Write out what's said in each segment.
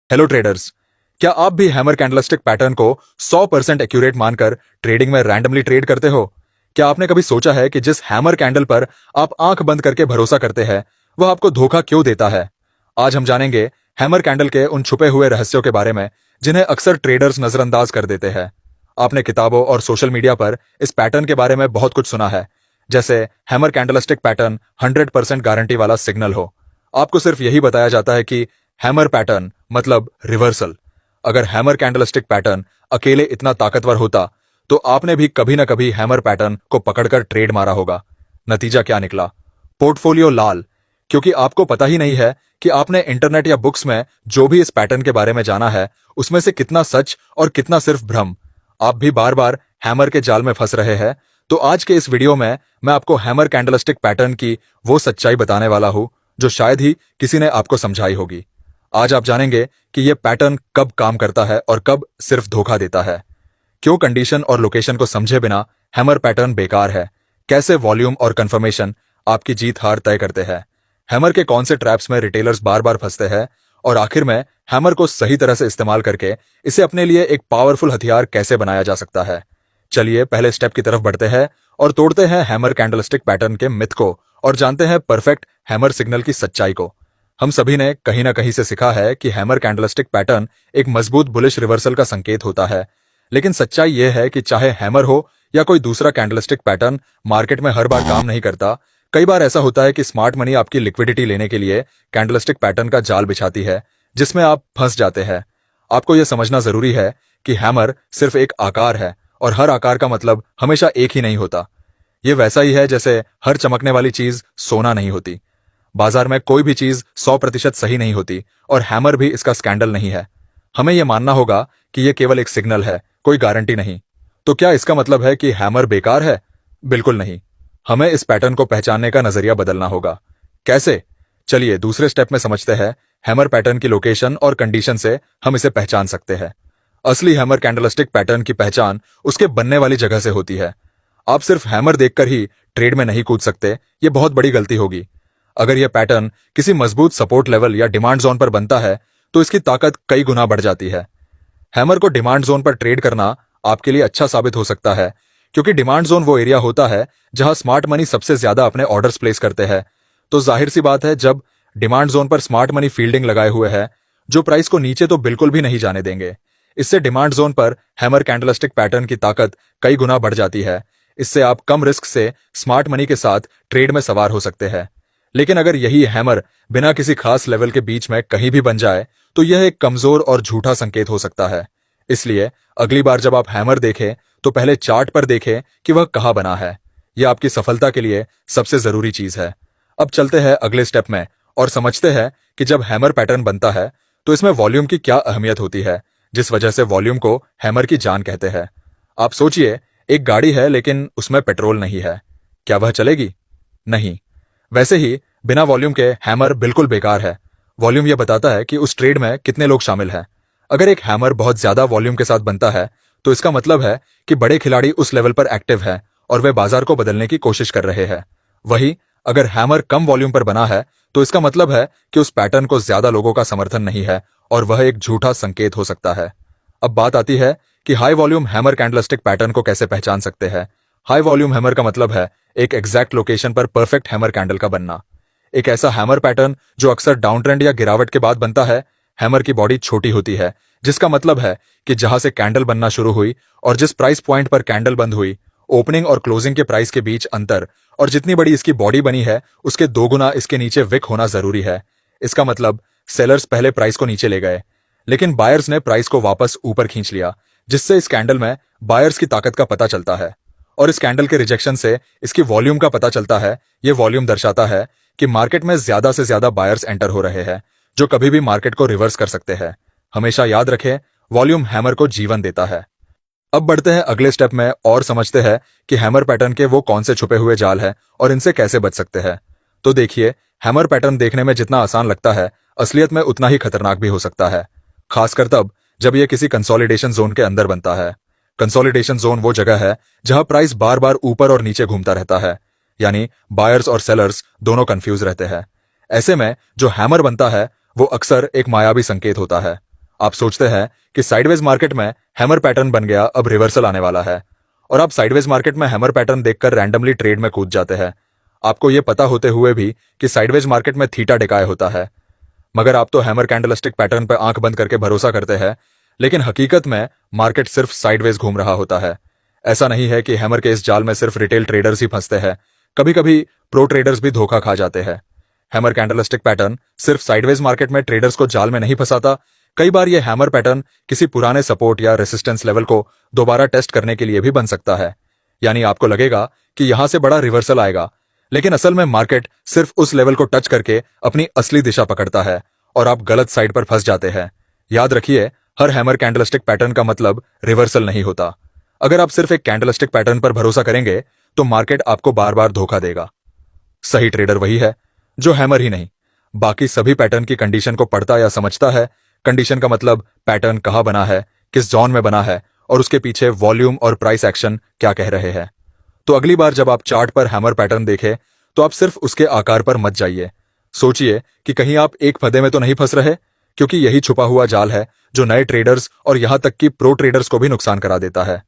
Hello traders. क्या आप भी हैमर कैंडलस्टिक पैटर्न को 100% एक्यूरेट मानकर ट्रेडिंग में रैंडमली ट्रेड करते हो? क्या आपने कभी सोचा है कि जिस हैमर कैंडल पर आप आंख बंद करके भरोसा करते हैं वह आपको धोखा क्यों देता है? आज हम जानेंगे हैमर कैंडल के उन छुपे हुए रहस्यों के बारे में जिन्हें अक्सर ट्रेडर्स नजरअंदाज कर देते हैं। आपने किताबों और सोशल मीडिया पर इस पैटर्न के बारे में बहुत कुछ सुना है, जैसे हैमर कैंडलस्टिक पैटर्न 100% गारंटी वाला सिग्नल हो। आपको सिर्फ यही बताया जाता है कि हैमर पैटर्न मतलब रिवर्सल। अगर हैमर कैंडलस्टिक पैटर्न अकेले इतना ताकतवर होता तो आपने भी कभी ना कभी हैमर पैटर्न को पकड़कर ट्रेड मारा होगा। नतीजा क्या निकला? पोर्टफोलियो लाल, क्योंकि आपको पता ही नहीं है कि आपने इंटरनेट या बुक्स में जो भी इस पैटर्न के बारे में जाना है उसमें से कितना सच और कितना सिर्फ भ्रम। आप भी बार बार हैमर के जाल में फंस रहे हैं। तो आज के इस वीडियो में मैं आपको हैमर कैंडलस्टिक पैटर्न की वो सच्चाई बताने वाला हूं जो शायद ही किसी ने आपको समझाई होगी। आज आप जानेंगे कि यह पैटर्न कब काम करता है और कब सिर्फ धोखा देता है, क्यों कंडीशन और लोकेशन को समझे बिना हैमर पैटर्न बेकार है, कैसे वॉल्यूम और कंफर्मेशन आपकी जीत हार तय करते हैं, हैमर के कौन से ट्रैप्स में रिटेलर्स बार बार फंसते हैं, और आखिर में हैमर को सही तरह से इस्तेमाल करके इसे अपने लिए एक पावरफुल हथियार कैसे बनाया जा सकता है। चलिए पहले स्टेप की तरफ बढ़ते हैं और तोड़ते हैं हैमर कैंडलस्टिक पैटर्न के मिथ को और जानते हैं परफेक्ट हैमर सिग्नल की सच्चाई को। हम सभी ने कहीं ना कहीं से सीखा है कि हैमर कैंडलस्टिक पैटर्न एक मजबूत बुलिश रिवर्सल का संकेत होता है, लेकिन सच्चाई यह है कि चाहे हैमर हो या कोई दूसरा कैंडलस्टिक पैटर्न मार्केट में हर बार काम नहीं करता। कई बार ऐसा होता है कि स्मार्ट मनी आपकी लिक्विडिटी लेने के लिए कैंडलस्टिक पैटर्न का जाल बिछाती है जिसमें आप फंस जाते हैं। आपको यह समझना जरूरी है कि हैमर सिर्फ एक आकार है और हर आकार का मतलब हमेशा एक ही नहीं होता। यह वैसा ही है जैसे हर चमकने वाली चीज सोना नहीं होती। बाजार में कोई भी चीज 100% सही नहीं होती और हैमर भी इसका स्कैंडल नहीं है। हमें यह मानना होगा कि यह केवल एक सिग्नल है, कोई गारंटी नहीं। तो क्या इसका मतलब है कि हैमर बेकार है? बिल्कुल नहीं। हमें इस पैटर्न को पहचानने का नजरिया बदलना होगा। कैसे? चलिए दूसरे स्टेप में समझते हैं हैमर पैटर्न की लोकेशन और कंडीशन से हम इसे पहचान सकते हैं। असली हैमर कैंडलस्टिक पैटर्न की पहचान उसके बनने वाली जगह से होती है। आप सिर्फ हैमर देखकर ही ट्रेड में नहीं कूद सकते, यह बहुत बड़ी गलती होगी। अगर यह पैटर्न किसी मजबूत सपोर्ट लेवल या डिमांड जोन पर बनता है तो इसकी ताकत कई गुना बढ़ जाती है। हैमर को डिमांड जोन पर ट्रेड करना आपके लिए अच्छा साबित हो सकता है, क्योंकि डिमांड जोन वो एरिया होता है जहां स्मार्ट मनी सबसे ज्यादा अपने ऑर्डर्स प्लेस करते हैं। तो जाहिर सी बात है, जब डिमांड जोन पर स्मार्ट मनी फील्डिंग लगाए हुए है जो प्राइस को नीचे तो बिल्कुल भी नहीं जाने देंगे। इससे डिमांड जोन पर हैमर कैंडलस्टिक पैटर्न की ताकत कई गुना बढ़ जाती है। इससे आप कम रिस्क से स्मार्ट मनी के साथ ट्रेड में सवार हो सकते हैं। लेकिन अगर यही हैमर बिना किसी खास लेवल के बीच में कहीं भी बन जाए तो यह एक कमजोर और झूठा संकेत हो सकता है। इसलिए अगली बार जब आप हैमर देखें तो पहले चार्ट पर देखें कि वह कहां बना है। यह आपकी सफलता के लिए सबसे जरूरी चीज है। अब चलते हैं अगले स्टेप में और समझते हैं कि जब हैमर पैटर्न बनता है तो इसमें वॉल्यूम की क्या अहमियत होती है, जिस वजह से वॉल्यूम को हैमर की जान कहते हैं। आप सोचिए, एक गाड़ी है लेकिन उसमें पेट्रोल नहीं है, क्या वह चलेगी? नहीं। वैसे ही बिना वॉल्यूम के हैमर बिल्कुल बेकार है। वॉल्यूम यह बताता है कि उस ट्रेड में कितने लोग शामिल हैं। अगर एक हैमर बहुत ज्यादा वॉल्यूम के साथ बनता है तो इसका मतलब है कि बड़े खिलाड़ी उस लेवल पर एक्टिव है और वे बाजार को बदलने की कोशिश कर रहे हैं। वही अगर हैमर कम वॉल्यूम पर बना है तो इसका मतलब है कि उस पैटर्न को ज्यादा लोगों का समर्थन नहीं है और वह एक झूठा संकेत हो सकता है। अब बात आती है कि high volume hammer candlestick pattern को कैसे पहचान सकते हैं। हाई वॉल्यूम हैमर का मतलब है एक एग्जैक्ट लोकेशन पर परफेक्ट हैमर कैंडल का बनना। एक ऐसा हैमर पैटर्न जो अक्सर डाउन ट्रेंड या गिरावट के बाद बनता है। हैमर की बॉडी छोटी होती है, जिसका मतलब है कि जहां से कैंडल बनना शुरू हुई और जिस प्राइस पॉइंट पर कैंडल बंद हुई, ओपनिंग और क्लोजिंग के प्राइस के बीच अंतर और जितनी बड़ी इसकी बॉडी बनी है उसके 2 गुना इसके नीचे विक होना जरूरी है। इसका मतलब सेलर्स पहले प्राइस को नीचे ले गए, लेकिन बायर्स ने प्राइस को वापस ऊपर खींच लिया, जिससे इस कैंडल में बायर्स की ताकत का पता चलता है। और इस कैंडल के रिजेक्शन से इसकी वॉल्यूम का पता चलता है। यह वॉल्यूम दर्शाता है कि मार्केट में ज्यादा से ज्यादा बायर्स एंटर हो रहे हैं, जो कभी भी मार्केट को रिवर्स कर सकते हैं। हमेशा याद रखें, वॉल्यूम हैमर को जीवन देता है। अब बढ़ते हैं अगले स्टेप में और समझते हैं कि हैमर पैटर्न के वो कौन से छुपे हुए जाल हैं और इनसे कैसे बच सकते हैं। तो देखिए, हैमर पैटर्न देखने में जितना आसान लगता है, असलियत में उतना ही खतरनाक भी हो सकता है, खासकर तब जब यह किसी कंसोलिडेशन जोन के अंदर बनता है। कंसोलिडेशन जोन वो जगह है जहां प्राइस बार बार ऊपर और नीचे घूमता रहता है, यानी बायर्स और सेलर्स दोनों कंफ्यूज रहते हैं। ऐसे में जो हैमर बनता है वो अक्सर एक मायावी संकेत होता है। आप सोचते हैं कि साइडवेज मार्केट में हैमर पैटर्न बन गया, अब रिवर्सल आने वाला है, और आप साइडवेज मार्केट में हैमर पैटर्न देखकर रैंडमली ट्रेड में कूद जाते हैं, आपको यह पता होते हुए भी कि साइडवेज मार्केट में थीटा डिकाय होता है। मगर आप तो हैमर कैंडलस्टिक पैटर्न पर आंख बंद करके भरोसा करते हैं, लेकिन हकीकत में मार्केट सिर्फ साइडवेज घूम रहा होता है। ऐसा नहीं है कि हैमर के इस जाल में सिर्फ रिटेल ट्रेडर्स ही फंसते हैं, कभी कभी प्रो ट्रेडर्स भी धोखा खा जाते हैं। हैमर कैंडलस्टिक पैटर्न सिर्फ साइडवेज मार्केट में ट्रेडर्स को जाल में नहीं फंसाता, कई बार यह हैमर पैटर्न किसी पुराने सपोर्ट या रेसिस्टेंस लेवल को दोबारा टेस्ट करने के लिए भी बन सकता है। यानी आपको लगेगा कि यहां से बड़ा रिवर्सल आएगा, लेकिन असल में मार्केट सिर्फ उस लेवल को टच करके अपनी असली दिशा पकड़ता है और आप गलत साइड पर फंस जाते हैं। याद रखिए, हर हैमर कैंडलस्टिक पैटर्न का मतलब रिवर्सल नहीं होता। अगर आप सिर्फ एक कैंडलस्टिक पैटर्न पर भरोसा करेंगे तो मार्केट आपको बार बार धोखा देगा। सही ट्रेडर वही है जो हैमर ही नहीं, बाकी सभी पैटर्न की कंडीशन को पढ़ता या समझता है। कंडीशन का मतलब पैटर्न कहां बना है, किस जोन में बना है, और उसके पीछे वॉल्यूम और प्राइस एक्शन क्या कह रहे हैं। तो अगली बार जब आप चार्ट पर हैमर पैटर्न देखें तो आप सिर्फ उसके आकार पर मत जाइए, सोचिए कि कहीं आप एक फंदे में तो नहीं फंस रहे, क्योंकि यही छुपा हुआ जाल है जो नए ट्रेडर्स और यहां तक कि प्रो ट्रेडर्स को भी नुकसान करा देता है।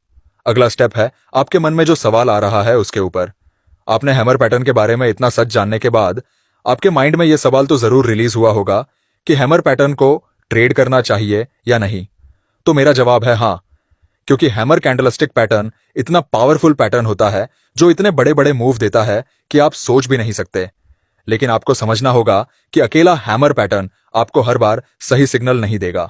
अगला स्टेप है आपके मन में जो सवाल आ रहा है उसके ऊपर। आपने हैमर पैटर्न के बारे में इतना सच जानने के बाद आपके माइंड में यह सवाल तो जरूर रिलीज हुआ होगा कि हैमर पैटर्न को ट्रेड करना चाहिए या नहीं। तो मेरा जवाब है हां, क्योंकि हैमर कैंडलस्टिक पैटर्न इतना पावरफुल पैटर्न होता है जो इतने बड़े बड़े मूव देता है कि आप सोच भी नहीं सकते। लेकिन आपको समझना होगा कि अकेला हैमर पैटर्न आपको हर बार सही सिग्नल नहीं देगा।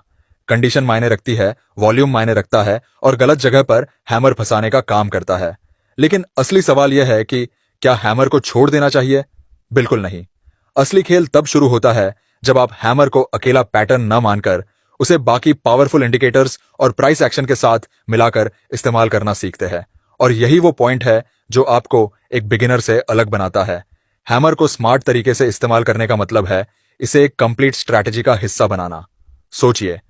कंडीशन मायने रखती है, वॉल्यूम मायने रखता है, और गलत जगह पर हैमर फंसाने का काम करता है। लेकिन असली सवाल यह है कि क्या हैमर को छोड़ देना चाहिए? बिल्कुल नहीं। असली खेल तब शुरू होता है जब आप हैमर को अकेला पैटर्न न मानकर उसे बाकी पावरफुल इंडिकेटर्स और प्राइस एक्शन के साथ मिलाकर इस्तेमाल करना सीखते हैं। और यही वो पॉइंट है जो आपको एक बिगिनर से अलग बनाता है। हैमर को स्मार्ट तरीके से इस्तेमाल करने का मतलब है इसे एक कंप्लीट स्ट्रैटेजी का हिस्सा बनाना। सोचिए,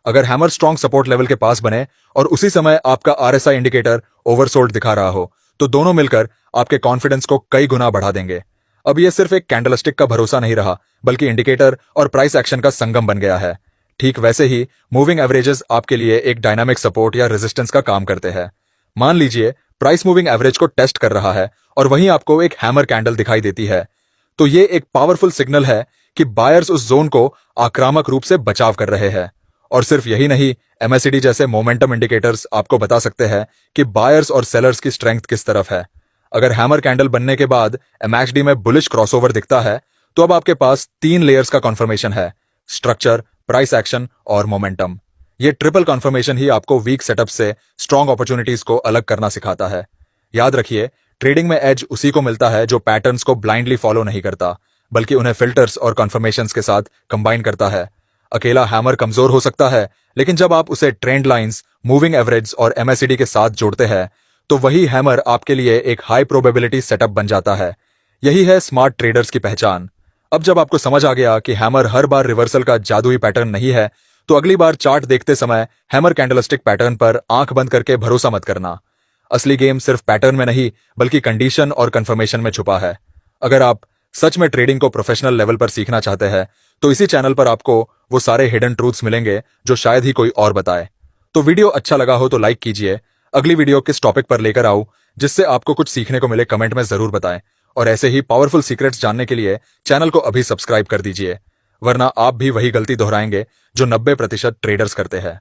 अगर हैमर स्ट्रॉन्ग सपोर्ट लेवल के पास बने और उसी समय आपका आरएसआई इंडिकेटर ओवरसोल्ड दिखा रहा हो, तो दोनों मिलकर आपके कॉन्फिडेंस को कई गुना बढ़ा देंगे। अब यह सिर्फ एक कैंडलस्टिक का भरोसा नहीं रहा, बल्कि इंडिकेटर और प्राइस एक्शन का संगम बन गया है। ठीक वैसे ही मूविंग एवरेजेस आपके लिए एक डायनामिक सपोर्ट या रेजिस्टेंस का काम करते हैं। मान लीजिए प्राइस मूविंग एवरेज को टेस्ट कर रहा है और वहीं आपको एक हैमर कैंडल दिखाई देती है, तो ये एक पावरफुल सिग्नल है कि बायर्स उस जोन को आक्रामक रूप से बचाव कर रहे हैं। और सिर्फ यही नहीं, एमएसीडी जैसे मोमेंटम इंडिकेटर्स आपको बता सकते हैं कि बायर्स और सेलर्स की स्ट्रेंथ किस तरफ है। अगर हैमर कैंडल बनने के बाद एमएक्सडी में बुलिश क्रॉसओवर दिखता है, तो अब आपके पास 3 लेयर्स का कन्फर्मेशन है: स्ट्रक्चर, प्राइस एक्शन और मोमेंटम। ये ट्रिपल कन्फर्मेशन ही आपको वीक सेटअप से स्ट्रॉन्ग अपॉर्चुनिटीज को अलग करना सिखाता है। याद रखिए, ट्रेडिंग में एज उसी को मिलता है जो पैटर्न्स को ब्लाइंडली फॉलो नहीं करता, बल्कि उन्हें फिल्टर्स और कन्फर्मेशंस के साथ कंबाइन करता है। अकेला हैमर कमजोर हो सकता है, लेकिन जब आप उसे ट्रेंड लाइंस, मूविंग एवरेज और एमएसीडी के साथ जोड़ते हैं, तो वही हैमर आपके लिए एक हाई प्रोबेबिलिटी सेटअप बन जाता है। यही है स्मार्ट ट्रेडर्स की पहचान। अब जब आपको समझ आ गया कि हैमर हर बार रिवर्सल का जादुई पैटर्न नहीं है, तो अगली बार चार्ट देखते समय हैमर कैंडलस्टिक पैटर्न पर आंख बंद करके भरोसा मत करना। असली गेम सिर्फ पैटर्न में नहीं, बल्कि कंडीशन और कंफर्मेशन में छुपा है। अगर आप सच में ट्रेडिंग को प्रोफेशनल लेवल पर सीखना चाहते हैं, तो इसी चैनल पर आपको वो सारे हिडन ट्रूथ्स मिलेंगे जो शायद ही कोई और बताए। तो वीडियो अच्छा लगा हो तो लाइक कीजिए। अगली वीडियो किस टॉपिक पर लेकर आऊं जिससे आपको कुछ सीखने को मिले, कमेंट में जरूर बताएं। और ऐसे ही पावरफुल सीक्रेट्स जानने के लिए चैनल को अभी सब्सक्राइब कर दीजिए, वरना आप भी वही गलती दोहराएंगे जो 90% ट्रेडर्स करते हैं।